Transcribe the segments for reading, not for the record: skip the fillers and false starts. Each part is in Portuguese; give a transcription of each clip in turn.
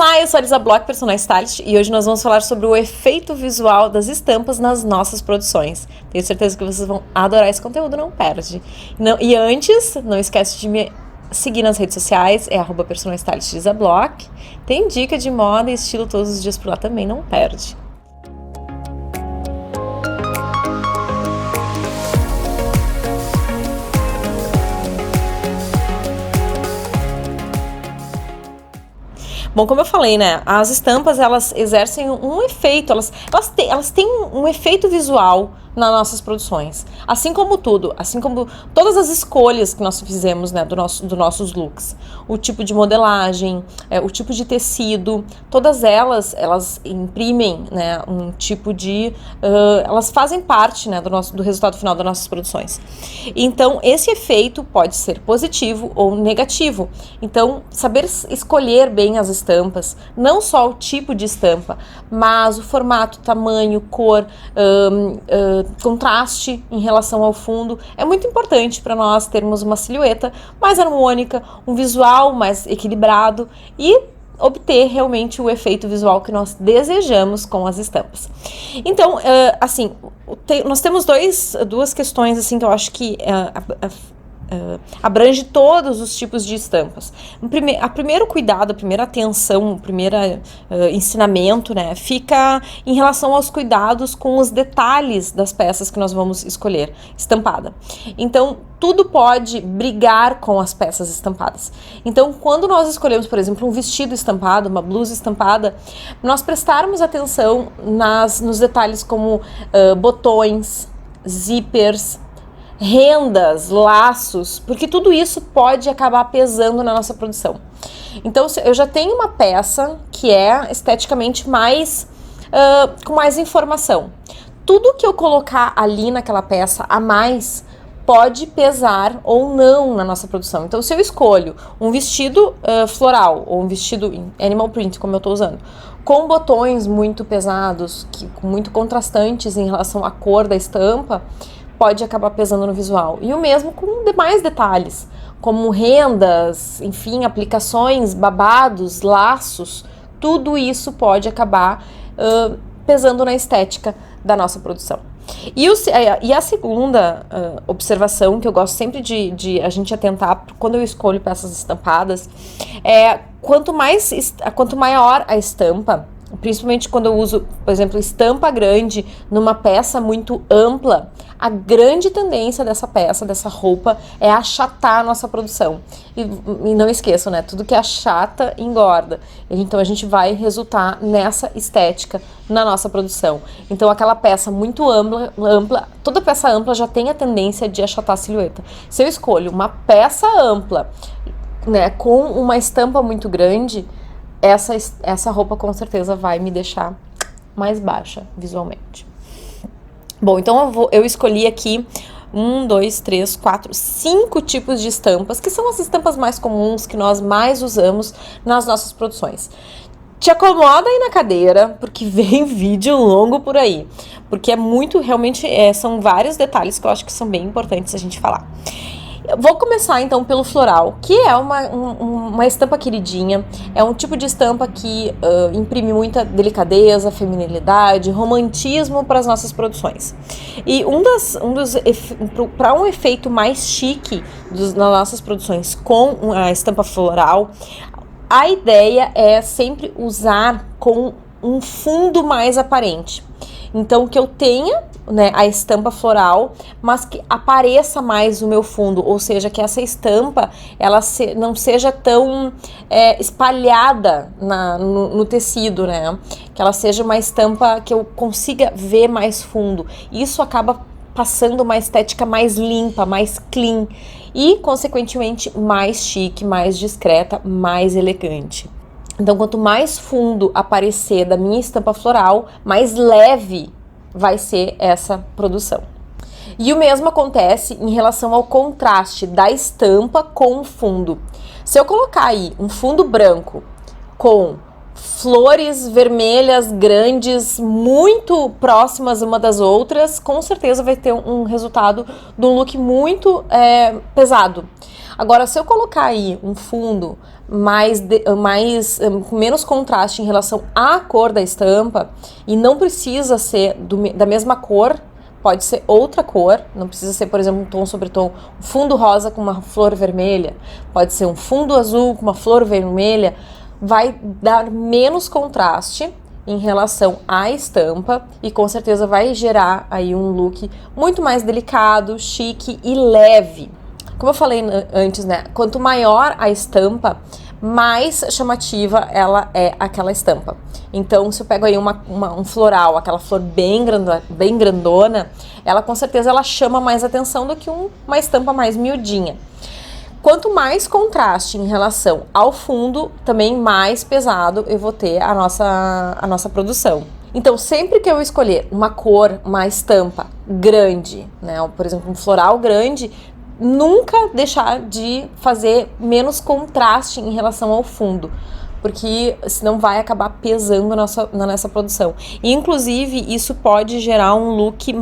Olá, eu sou a Elisa Bloch, personal stylist, e hoje nós vamos falar sobre o efeito visual das estampas nas nossas produções. Tenho certeza que vocês vão adorar esse conteúdo, não perde. E antes, não esquece de me seguir nas redes sociais, é @personal stylist Elisa Bloch. Tem dica de moda e estilo todos os dias por lá também, não perde. Bom, como eu falei, né, as estampas, elas exercem um efeito, elas têm um efeito visual nas nossas produções, assim como tudo, assim como todas as escolhas que nós fizemos, né, dos nossos looks, o tipo de modelagem, o tipo de tecido, todas elas imprimem, né, um tipo de, elas fazem parte, né, do resultado final das nossas produções. Então, esse efeito pode ser positivo ou negativo. Então, saber escolher bem as estampas, não só o tipo de estampa, mas o formato, tamanho, cor, contraste em relação ao fundo, é muito importante para nós termos uma silhueta mais harmônica, um visual mais equilibrado e obter realmente o efeito visual que nós desejamos com as estampas. Então, assim, nós temos duas questões assim que eu acho que abrange todos os tipos de estampas. A primeiro cuidado, a primeira atenção, o primeiro ensinamento, né, fica em relação aos cuidados com os detalhes das peças que nós vamos escolher estampada. Então, tudo pode brigar com as peças estampadas. Então, quando nós escolhemos, por exemplo, um vestido estampado, uma blusa estampada, nós prestarmos atenção nos detalhes como botões, zippers, rendas, laços, porque tudo isso pode acabar pesando na nossa produção. Então, se eu já tenho uma peça que é esteticamente mais, com mais informação, tudo que eu colocar ali naquela peça a mais pode pesar ou não na nossa produção. Então, se eu escolho um vestido floral ou um vestido animal print, como eu estou usando, com botões muito pesados, muito contrastantes em relação à cor da estampa, pode acabar pesando no visual. E o mesmo com demais detalhes, como rendas, enfim, aplicações, babados, laços, tudo isso pode acabar pesando na estética da nossa produção. E a segunda observação que eu gosto sempre de a gente atentar quando eu escolho peças estampadas é quanto maior a estampa, principalmente quando eu uso, por exemplo, estampa grande numa peça muito ampla, a grande tendência dessa peça, dessa roupa, é achatar a nossa produção. E não esqueçam, né? Tudo que achata, engorda. Então, a gente vai resultar nessa estética na nossa produção. Então, aquela peça muito ampla, toda peça ampla já tem a tendência de achatar a silhueta. Se eu escolho uma peça ampla, né, com uma estampa muito grande, essa roupa com certeza vai me deixar mais baixa visualmente. Bom, então eu escolhi aqui 5 tipos de estampas, que são as estampas mais comuns que nós mais usamos nas nossas produções. Te acomoda aí na cadeira, porque vem vídeo longo por aí, porque realmente são vários detalhes que eu acho que são bem importantes a gente falar. Eu vou começar então pelo floral, que é uma estampa queridinha, é um tipo de estampa que imprime muita delicadeza, feminilidade, romantismo para as nossas produções. E para um efeito mais chique nas nossas produções com a estampa floral, a ideia é sempre usar com um fundo mais aparente. Então, que eu tenha, né, a estampa floral, mas que apareça mais o meu fundo, ou seja, que essa estampa ela não seja tão espalhada no tecido, né? Que ela seja uma estampa que eu consiga ver mais fundo. Isso acaba passando uma estética mais limpa, mais clean e, consequentemente, mais chique, mais discreta, mais elegante. Então, quanto mais fundo aparecer da minha estampa floral, mais leve vai ser essa produção. E o mesmo acontece em relação ao contraste da estampa com o fundo. Se eu colocar aí um fundo branco com flores vermelhas grandes, muito próximas uma das outras, com certeza vai ter um resultado de um look muito pesado. Agora, se eu colocar aí um fundo com menos contraste em relação à cor da estampa, e não precisa ser da mesma cor, pode ser outra cor, não precisa ser, por exemplo, um tom sobre tom, um fundo rosa com uma flor vermelha, pode ser um fundo azul com uma flor vermelha, vai dar menos contraste em relação à estampa e com certeza vai gerar aí um look muito mais delicado, chique e leve. Como eu falei antes, né, quanto maior a estampa, mais chamativa ela é aquela estampa. Então, se eu pego aí um floral, aquela flor bem grandona, ela com certeza ela chama mais atenção do que uma estampa mais miudinha. Quanto mais contraste em relação ao fundo, também mais pesado eu vou ter a nossa produção. Então, sempre que eu escolher uma cor, uma estampa grande, né, por exemplo, um floral grande, nunca deixar de fazer menos contraste em relação ao fundo, porque senão vai acabar pesando na nossa produção. E, inclusive, isso pode gerar um look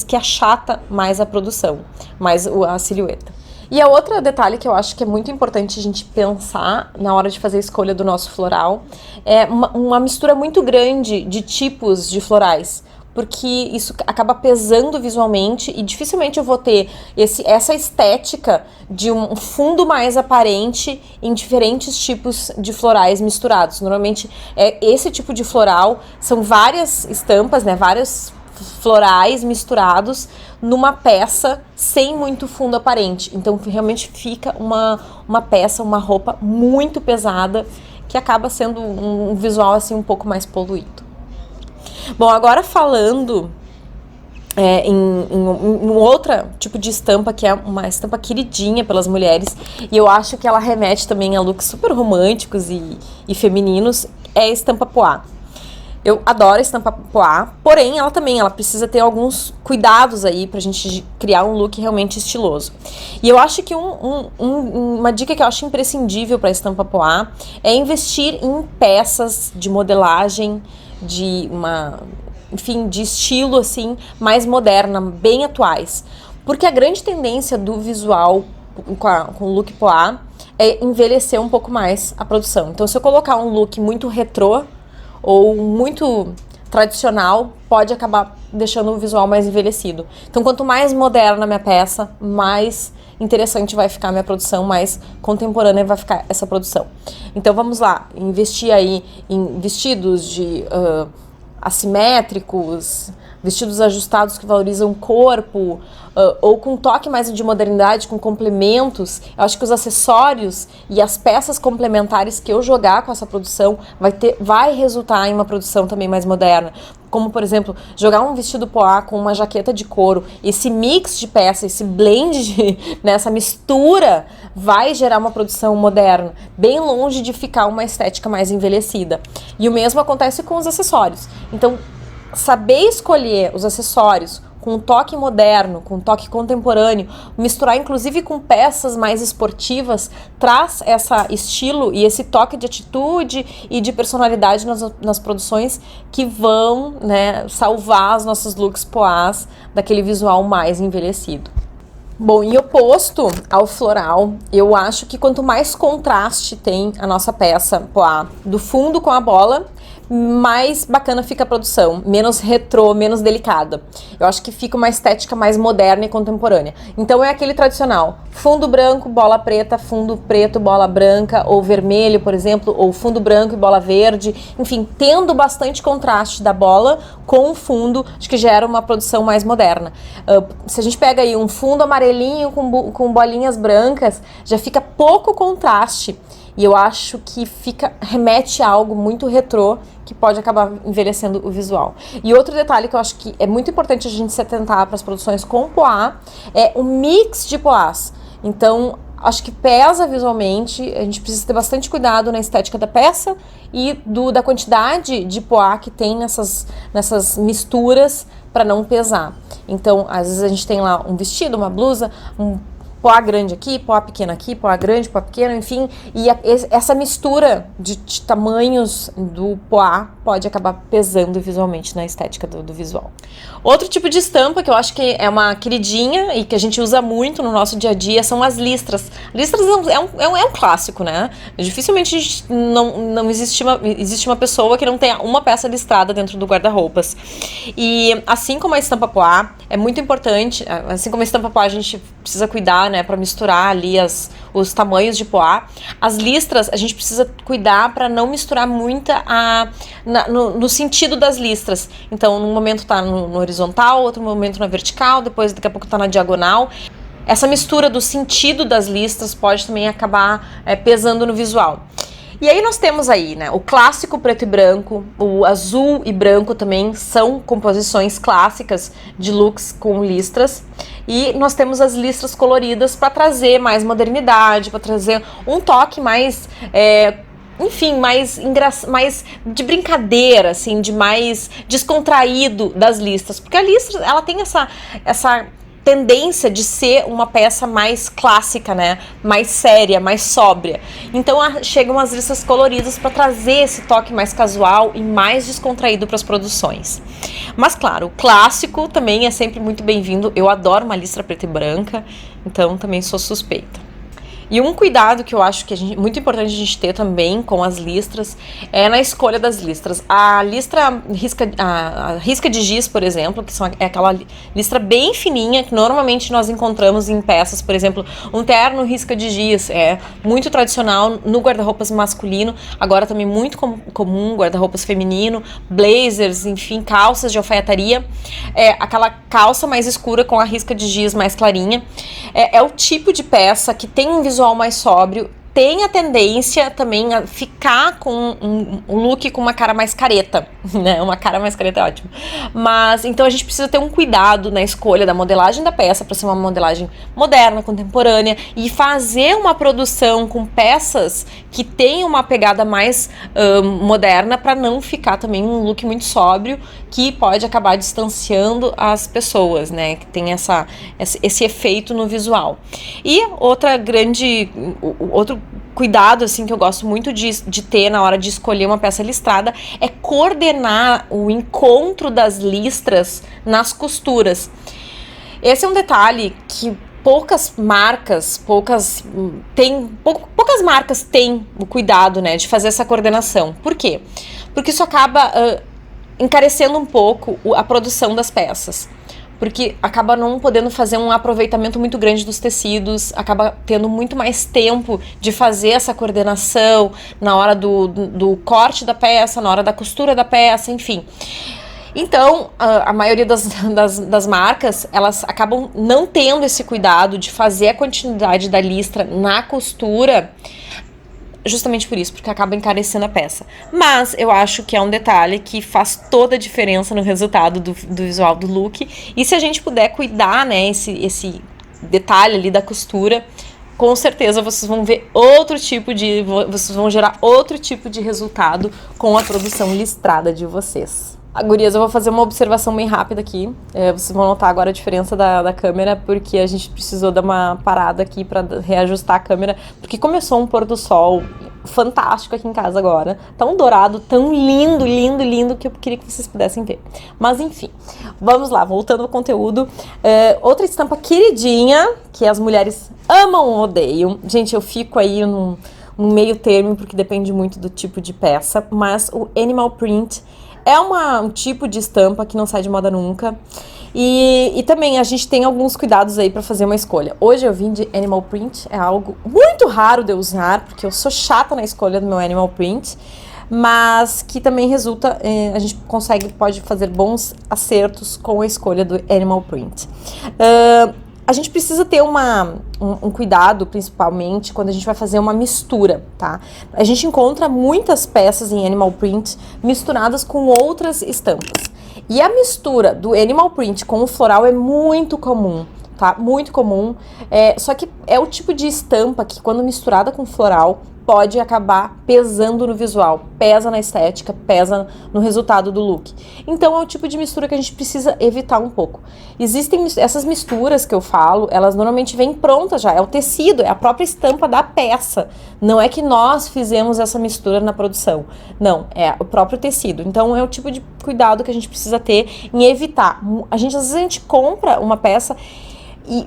que achata mais a produção, mais a silhueta. E a outro detalhe que eu acho que é muito importante a gente pensar na hora de fazer a escolha do nosso floral é uma mistura muito grande de tipos de florais, porque isso acaba pesando visualmente e dificilmente eu vou ter essa estética de um fundo mais aparente em diferentes tipos de florais misturados. Normalmente, esse tipo de floral são várias estampas, né, vários florais misturados numa peça sem muito fundo aparente. Então, realmente fica uma peça, uma roupa muito pesada que acaba sendo um visual assim um pouco mais poluído. Bom, agora falando em outra tipo de estampa, que é uma estampa queridinha pelas mulheres, e eu acho que ela remete também a looks super românticos e femininos, é a estampa poá. Eu adoro a estampa poá, porém ela precisa ter alguns cuidados aí pra gente criar um look realmente estiloso. E eu acho que uma dica que eu acho imprescindível pra estampa poá é investir em peças de modelagem, de estilo assim, mais moderna, bem atuais. Porque a grande tendência do visual com o look poá é envelhecer um pouco mais a produção. Então, se eu colocar um look muito retrô ou muito tradicional, pode acabar deixando o visual mais envelhecido. Então, quanto mais moderna a minha peça, mais interessante vai ficar a minha produção, mais contemporânea vai ficar essa produção. Então, vamos lá, investir aí em vestidos assimétricos, vestidos ajustados que valorizam o corpo, ou com um toque mais de modernidade, com complementos. Eu acho que os acessórios e as peças complementares que eu jogar com essa produção vai resultar em uma produção também mais moderna. Como, por exemplo, jogar um vestido poá com uma jaqueta de couro. Esse mix de peças, esse blend, essa mistura, vai gerar uma produção moderna, bem longe de ficar uma estética mais envelhecida. E o mesmo acontece com os acessórios. Então, saber escolher os acessórios com um toque moderno, com um toque contemporâneo, misturar inclusive com peças mais esportivas, traz esse estilo e esse toque de atitude e de personalidade nas produções que vão, né, salvar os nossos looks poás daquele visual mais envelhecido. Bom, em oposto ao floral, eu acho que quanto mais contraste tem a nossa peça poá do fundo com a bola, mais bacana fica a produção, menos retrô, menos delicada. Eu acho que fica uma estética mais moderna e contemporânea. Então é aquele tradicional, fundo branco, bola preta, fundo preto, bola branca, ou vermelho, por exemplo, ou fundo branco e bola verde. Enfim, tendo bastante contraste da bola com o fundo, acho que gera uma produção mais moderna. Se a gente pega aí um fundo amarelinho com bolinhas brancas, já fica pouco contraste. E eu acho que remete a algo muito retrô, que pode acabar envelhecendo o visual. E outro detalhe que eu acho que é muito importante a gente se atentar para as produções com poá é o mix de poás. Então, acho que pesa visualmente, a gente precisa ter bastante cuidado na estética da peça e da quantidade de poá que tem nessas misturas para não pesar. Então, às vezes a gente tem lá um vestido, uma blusa, poá grande aqui, poá pequena aqui, poá grande, poá pequena, enfim, e essa mistura de tamanhos do poá pode acabar pesando visualmente na estética do visual. Outro tipo de estampa que eu acho que é uma queridinha e que a gente usa muito no nosso dia a dia são as listras. Listras é um clássico, né? Dificilmente não existe uma pessoa que não tenha uma peça listrada dentro do guarda-roupas. E assim como a estampa poá, é muito importante, assim como a estampa poá a gente precisa cuidar, né, para misturar ali os tamanhos de poá. As listras a gente precisa cuidar para não misturar muita no sentido das listras. Então, num momento tá no horizontal, outro momento na vertical, depois daqui a pouco tá na diagonal. Essa mistura do sentido das listras pode também acabar pesando no visual. E aí nós temos aí, né, o clássico preto e branco, o azul e branco também são composições clássicas de looks com listras. E nós temos as listras coloridas para trazer mais modernidade, para trazer um toque mais, enfim, mais de brincadeira, assim, de mais descontraído das listras. Porque a listra, ela tem essa tendência de ser uma peça mais clássica, né? Mais séria, mais sóbria. Então chegam as listras coloridas para trazer esse toque mais casual e mais descontraído para as produções. Mas claro, o clássico também é sempre muito bem-vindo. Eu adoro uma listra preta e branca, então também sou suspeita. E um cuidado que eu acho que muito importante a gente ter também com as listras é na escolha das listras. A risca de giz, por exemplo, que é aquela listra bem fininha que normalmente nós encontramos em peças, por exemplo, um terno risca de giz, é muito tradicional no guarda-roupas masculino, agora também muito comum guarda-roupas feminino, blazers, enfim, calças de alfaiataria, aquela calça mais escura com a risca de giz mais clarinha, é o tipo de peça que tem um visual mais sóbrio, tem a tendência também a ficar com um look com uma cara mais careta, né? Uma cara mais careta é ótimo. Mas, então a gente precisa ter um cuidado na escolha da modelagem da peça para ser uma modelagem moderna, contemporânea e fazer uma produção com peças que tenham uma pegada mais moderna para não ficar também um look muito sóbrio que pode acabar distanciando as pessoas, né? Que tem esse efeito no visual. E outro cuidado, assim, que eu gosto muito de ter na hora de escolher uma peça listrada é coordenar o encontro das listras nas costuras. Esse é um detalhe que poucas marcas têm o cuidado, né, de fazer essa coordenação. Por quê? Porque isso acaba encarecendo um pouco a produção das peças. Porque acaba não podendo fazer um aproveitamento muito grande dos tecidos, acaba tendo muito mais tempo de fazer essa coordenação na hora do corte da peça, na hora da costura da peça, enfim. Então, a maioria das marcas, elas acabam não tendo esse cuidado de fazer a continuidade da listra na costura, justamente por isso, porque acaba encarecendo a peça. Mas eu acho que é um detalhe que faz toda a diferença no resultado do visual do look. E se a gente puder cuidar, né, esse detalhe ali da costura, com certeza vocês vão ver vocês vão gerar outro tipo de resultado com a produção listrada de vocês. Gurias, eu vou fazer uma observação bem rápida aqui. Vocês vão notar agora a diferença da câmera, porque a gente precisou dar uma parada aqui para reajustar a câmera, porque começou um pôr do sol fantástico aqui em casa agora. Tão dourado, tão lindo, lindo, lindo, que eu queria que vocês pudessem ver. Mas enfim, vamos lá, voltando ao conteúdo. Outra estampa queridinha, que as mulheres amam ou odeiam. Gente, eu fico aí num meio termo, porque depende muito do tipo de peça, mas o animal print é um tipo de estampa que não sai de moda nunca. E também a gente tem alguns cuidados aí para fazer uma escolha. Hoje eu vim de animal print, é algo muito raro de eu usar, porque eu sou chata na escolha do meu animal print, mas que também resulta, a gente pode fazer bons acertos com a escolha do animal print. A gente precisa ter um cuidado, principalmente, quando a gente vai fazer uma mistura, tá? A gente encontra muitas peças em animal print misturadas com outras estampas. E a mistura do animal print com o floral é muito comum, tá? Muito comum. Só que é o tipo de estampa que, quando misturada com floral, pode acabar pesando no visual, pesa na estética, pesa no resultado do look. Então é o tipo de mistura que a gente precisa evitar um pouco. Existem essas misturas que eu falo, elas normalmente vêm prontas já, é o tecido, é a própria estampa da peça. Não é que nós fizemos essa mistura na produção, não, é o próprio tecido. Então é o tipo de cuidado que a gente precisa ter em evitar. Às vezes a gente compra uma peça e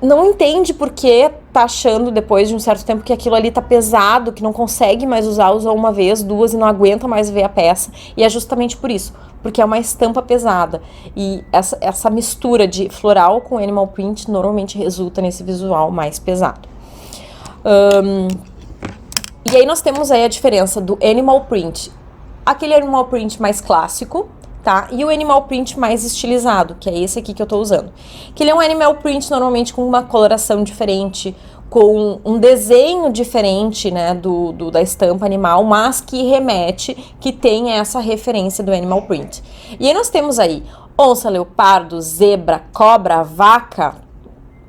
não entende por que tá achando depois de um certo tempo que aquilo ali tá pesado, que não consegue mais usar, usou uma vez, duas e não aguenta mais ver a peça. E é justamente por isso, porque é uma estampa pesada. E essa mistura de floral com animal print normalmente resulta nesse visual mais pesado. E aí nós temos aí a diferença do animal print, aquele animal print mais clássico, tá? E o animal print mais estilizado, que é esse aqui que eu tô usando. Que ele é um animal print normalmente com uma coloração diferente, com um desenho diferente, né, da estampa animal, mas que remete, que tem essa referência do animal print. E aí nós temos aí onça, leopardo, zebra, cobra, vaca.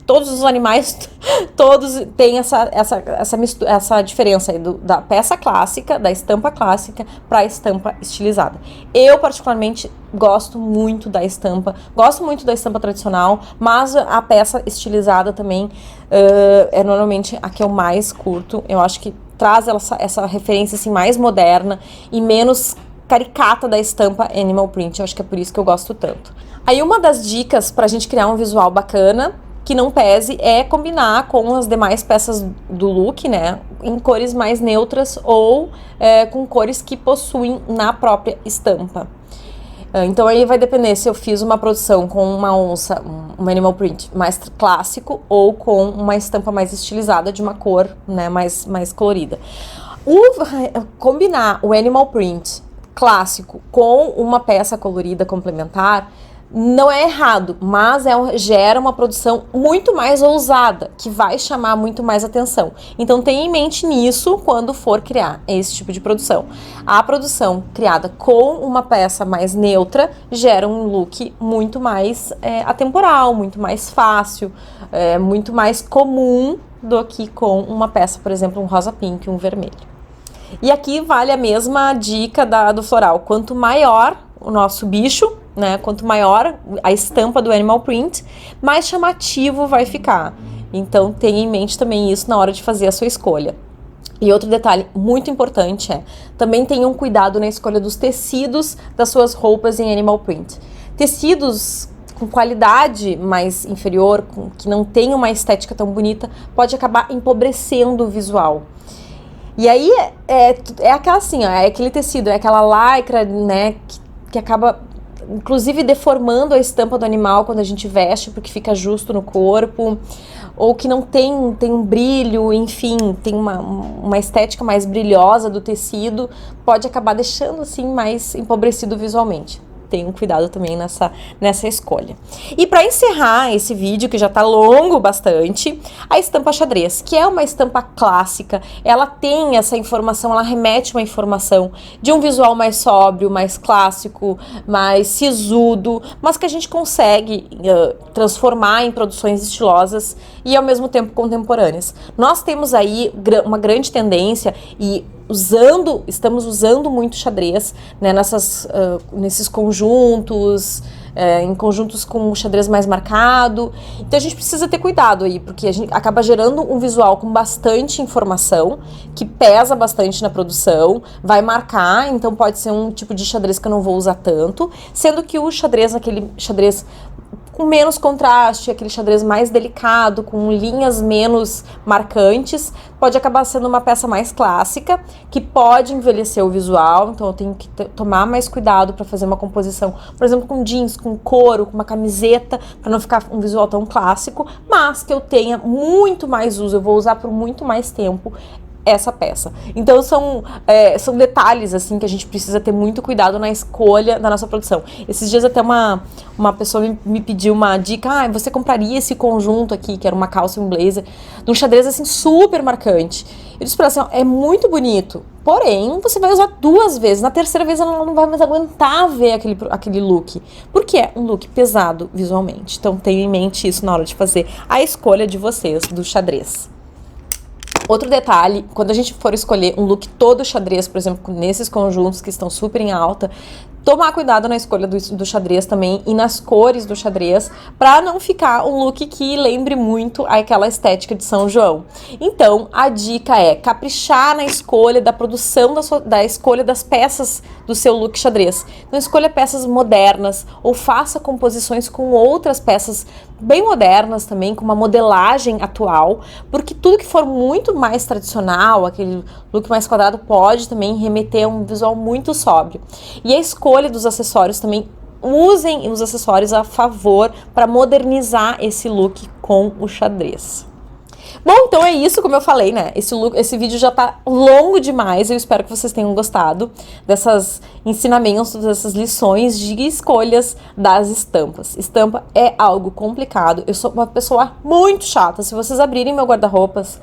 Todos os animais, todos têm essa diferença aí da peça clássica, da estampa clássica para a estampa estilizada. Eu, particularmente, gosto muito da estampa tradicional, mas a peça estilizada também é normalmente a que eu mais curto. Eu acho que traz essa referência assim, mais moderna e menos caricata da estampa animal print. Eu acho que é por isso que eu gosto tanto. Aí uma das dicas pra gente criar um visual bacana, que não pese, é combinar com as demais peças do look, né, em cores mais neutras ou com cores que possuem na própria estampa. Então aí vai depender se eu fiz uma produção com uma onça, um animal print mais clássico ou com uma estampa mais estilizada de uma cor, né, mais colorida. Combinar o animal print clássico com uma peça colorida complementar não é errado, mas gera uma produção muito mais ousada, que vai chamar muito mais atenção. Então tenha em mente nisso quando for criar esse tipo de produção. A produção criada com uma peça mais neutra gera um look muito mais atemporal, muito mais fácil, muito mais comum do que com uma peça, por exemplo, um rosa pink, um vermelho. E aqui vale a mesma dica do floral. Quanto maior o nosso bicho, né, quanto maior a estampa do animal print, mais chamativo vai ficar. Então tenha em mente também isso na hora de fazer a sua escolha. E outro detalhe muito importante também tenham cuidado na escolha dos tecidos das suas roupas em animal print. Tecidos com qualidade mais inferior, que não tem uma estética tão bonita, pode acabar empobrecendo o visual. E aí é aquela assim, é aquele tecido, é aquela lycra, né, que acaba inclusive deformando a estampa do animal quando a gente veste, porque fica justo no corpo, ou que não tem um brilho, enfim, tem uma estética mais brilhosa do tecido, pode acabar deixando assim mais empobrecido visualmente. Tenham cuidado também nessa escolha. E para encerrar esse vídeo, que já tá longo bastante, a estampa xadrez, que é uma estampa clássica, ela tem essa informação, ela remete uma informação de um visual mais sóbrio, mais clássico, mais sisudo, mas que a gente consegue transformar em produções estilosas e ao mesmo tempo contemporâneas. Nós temos aí uma grande tendência e estamos usando muito xadrez, né, nesses conjuntos, em conjuntos com o xadrez mais marcado. Então a gente precisa ter cuidado aí, porque a gente acaba gerando um visual com bastante informação, que pesa bastante na produção, vai marcar, então pode ser um tipo de xadrez que eu não vou usar tanto, sendo que o xadrez, aquele xadrez com menos contraste, aquele xadrez mais delicado, com linhas menos marcantes, pode acabar sendo uma peça mais clássica, que pode envelhecer o visual, então eu tenho que tomar mais cuidado para fazer uma composição, por exemplo, com jeans, com couro, com uma camiseta, para não ficar um visual tão clássico, mas que eu tenha muito mais uso, eu vou usar por muito mais tempo essa peça. Então são detalhes assim que a gente precisa ter muito cuidado na escolha da nossa produção. Esses dias até uma pessoa me pediu uma dica, você compraria esse conjunto aqui, que era uma calça e um blazer, de um xadrez assim super marcante. Eu disse pra ela assim, é muito bonito, porém você vai usar 2 vezes, na terceira vez ela não vai mais aguentar ver aquele look, porque é um look pesado visualmente. Então tenha em mente isso na hora de fazer a escolha de vocês do xadrez. Outro detalhe, quando a gente for escolher um look todo xadrez, por exemplo, nesses conjuntos que estão super em alta, tomar cuidado na escolha do xadrez também e nas cores do xadrez, para não ficar um look que lembre muito aquela estética de São João. Então, a dica é caprichar na escolha da produção da escolha das peças do seu look xadrez. Então, escolha peças modernas ou faça composições com outras peças bem modernas também, com uma modelagem atual, porque tudo que for muito mais tradicional, aquele look mais quadrado, pode também remeter a um visual muito sóbrio. E a escolha dos acessórios também, usem os acessórios a favor para modernizar esse look com o xadrez. Bom, então é isso, como eu falei, né? Esse vídeo já tá longo demais, eu espero que vocês tenham gostado desses ensinamentos, dessas lições de escolhas das estampas. Estampa é algo complicado, eu sou uma pessoa muito chata, se vocês abrirem meu guarda-roupas,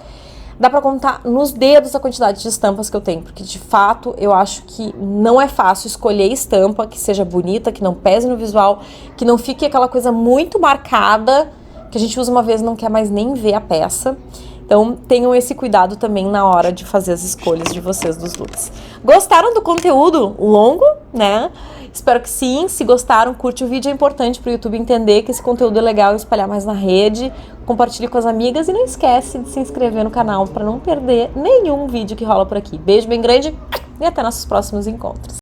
dá pra contar nos dedos a quantidade de estampas que eu tenho, porque de fato eu acho que não é fácil escolher estampa que seja bonita, que não pese no visual, que não fique aquela coisa muito marcada, que a gente usa uma vez e não quer mais nem ver a peça. Então, tenham esse cuidado também na hora de fazer as escolhas de vocês dos looks. Gostaram do conteúdo longo, né? Espero que sim. Se gostaram, curte o vídeo. É importante para o YouTube entender que esse conteúdo é legal e espalhar mais na rede. Compartilhe com as amigas e não esquece de se inscrever no canal para não perder nenhum vídeo que rola por aqui. Beijo bem grande e até nossos próximos encontros.